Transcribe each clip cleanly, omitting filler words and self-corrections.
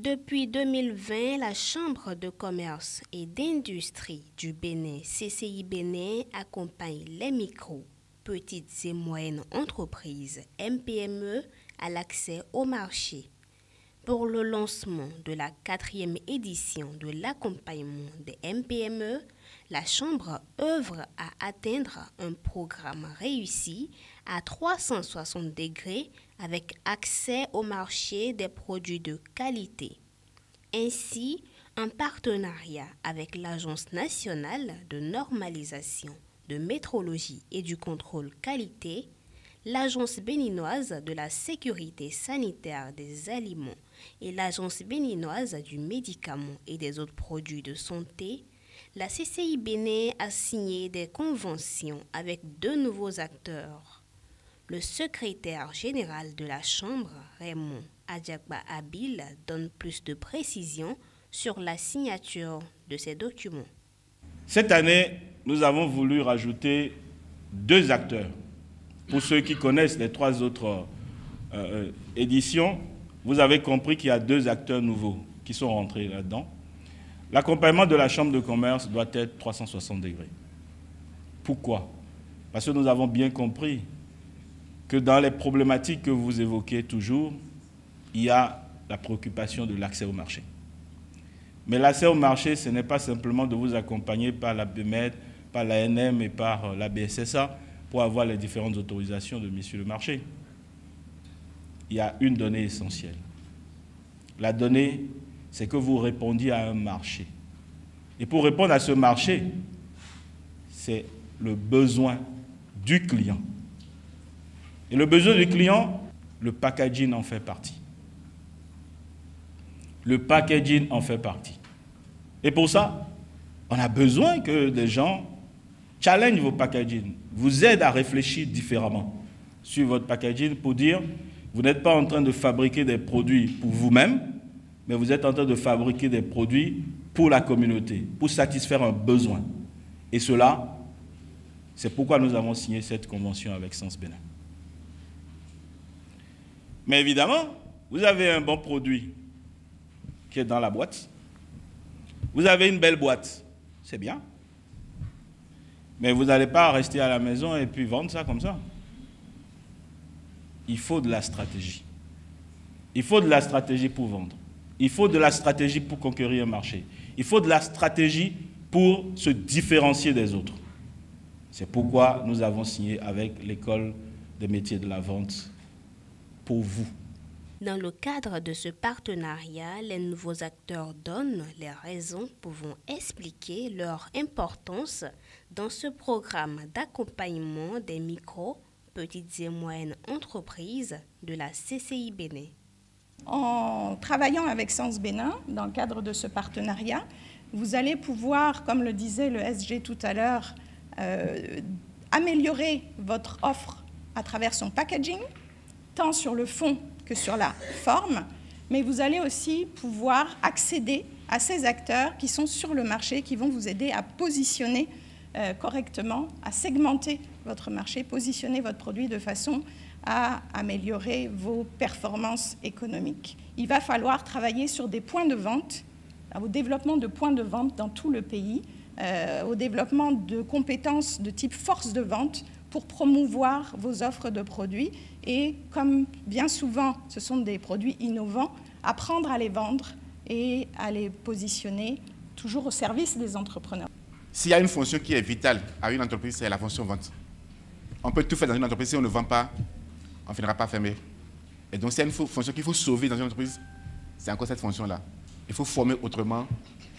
Depuis 2020, la Chambre de commerce et d'industrie du Bénin, CCI Bénin, accompagne les micros, petites et moyennes entreprises, MPME, à l'accès au marché. Pour le lancement de la 4e édition de l'accompagnement des MPME, la Chambre œuvre à atteindre un programme réussi à 360 degrés avec accès au marché des produits de qualité. Ainsi, en partenariat avec l'Agence nationale de normalisation, de métrologie et du contrôle qualité, l'Agence béninoise de la sécurité sanitaire des aliments et l'Agence béninoise du médicament et des autres produits de santé, la CCI Bénin a signé des conventions avec 2 nouveaux acteurs. Le secrétaire général de la Chambre, Raymond Adjagba Abil, donne plus de précisions sur la signature de ces documents. Cette année, nous avons voulu rajouter 2 acteurs. Pour ceux qui connaissent les 3 autres éditions, vous avez compris qu'il y a 2 acteurs nouveaux qui sont rentrés là-dedans. L'accompagnement de la Chambre de commerce doit être 360 degrés. Pourquoi? Parce que nous avons bien compris que dans les problématiques que vous évoquez toujours, il y a la préoccupation de l'accès au marché. Mais l'accès au marché, ce n'est pas simplement de vous accompagner par la BMED, par l'ANM et par la BSSA pour avoir les différentes autorisations de mise sur le marché. Il y a une donnée essentielle. La donnée, c'est que vous répondiez à un marché. Et pour répondre à ce marché, c'est le besoin du client. Et le besoin du client, le packaging en fait partie. Le packaging en fait partie. Et pour ça, on a besoin que des gens challenge vos packaging, vous aident à réfléchir différemment sur votre packaging pour dire, vous n'êtes pas en train de fabriquer des produits pour vous-même, mais vous êtes en train de fabriquer des produits pour la communauté, pour satisfaire un besoin. Et cela, c'est pourquoi nous avons signé cette convention avec Sens Bénin. Mais évidemment, vous avez un bon produit qui est dans la boîte. Vous avez une belle boîte, c'est bien. Mais vous n'allez pas rester à la maison et puis vendre ça comme ça. Il faut de la stratégie. Il faut de la stratégie pour vendre. Il faut de la stratégie pour conquérir un marché. Il faut de la stratégie pour se différencier des autres. C'est pourquoi nous avons signé avec l'École des métiers de la vente pour vous. Dans le cadre de ce partenariat, les nouveaux acteurs donnent les raisons pouvant expliquer leur importance dans ce programme d'accompagnement des micro, petites et moyennes entreprises de la CCI Bénin. En travaillant avec Sens Bénin, dans le cadre de ce partenariat, vous allez pouvoir, comme le disait le SG tout à l'heure, améliorer votre offre à travers son packaging, tant sur le fond que sur la forme, mais vous allez aussi pouvoir accéder à ces acteurs qui sont sur le marché, qui vont vous aider à positionner correctement, à segmenter votre marché, positionner votre produit de façon à améliorer vos performances économiques. Il va falloir travailler sur des points de vente, au développement de points de vente dans tout le pays, au développement de compétences de type force de vente pour promouvoir vos offres de produits et, comme bien souvent ce sont des produits innovants, apprendre à les vendre et à les positionner toujours au service des entrepreneurs. S'il y a une fonction qui est vitale à une entreprise, c'est la fonction vente. On peut tout faire dans une entreprise, si on ne vend pas, on ne finira pas fermé. Et donc, c'est une fonction qu'il faut sauver dans une entreprise, c'est encore cette fonction-là. Il faut former autrement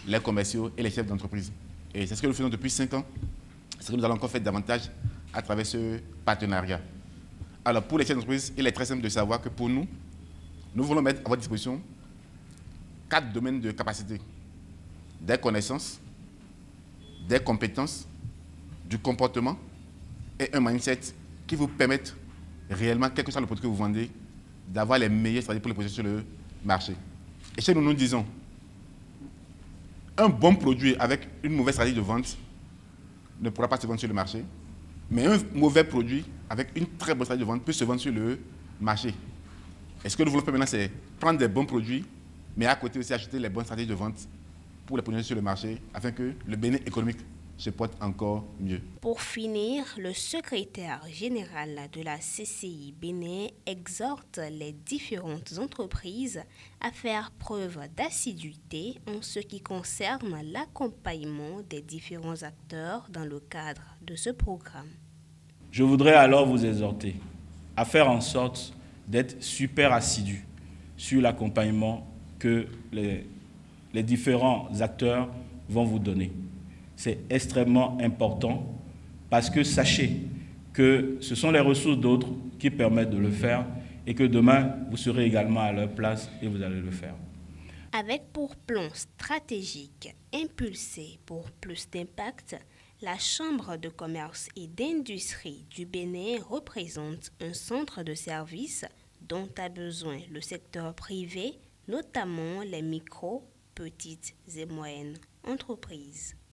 les commerciaux et les chefs d'entreprise. Et c'est ce que nous faisons depuis 5 ans. C'est ce que nous allons encore faire davantage à travers ce partenariat. Alors, pour les chefs d'entreprise, il est très simple de savoir que pour nous, nous voulons mettre à votre disposition 4 domaines de capacité. Des connaissances, des compétences, du comportement et un mindset qui vous permettent réellement, quel que soit le produit que vous vendez, d'avoir les meilleures stratégies pour les positionner sur le marché. Et chez nous, nous disons, un bon produit avec une mauvaise stratégie de vente ne pourra pas se vendre sur le marché, mais un mauvais produit avec une très bonne stratégie de vente peut se vendre sur le marché. Et ce que nous voulons faire maintenant, c'est prendre des bons produits mais à côté aussi acheter les bonnes stratégies de vente pour les positionner sur le marché afin que le Bénin économique se porte encore mieux. Pour finir, le secrétaire général de la CCI Bénin exhorte les différentes entreprises à faire preuve d'assiduité en ce qui concerne l'accompagnement des différents acteurs dans le cadre de ce programme. Je voudrais alors vous exhorter à faire en sorte d'être super assidus sur l'accompagnement que les différents acteurs vont vous donner. C'est extrêmement important parce que sachez que ce sont les ressources d'autres qui permettent de le faire et que demain, vous serez également à leur place et vous allez le faire. Avec pour plan stratégique impulsé pour plus d'impact, la Chambre de commerce et d'industrie du Bénin représente un centre de services dont a besoin le secteur privé, notamment les micro, petites et moyennes entreprises.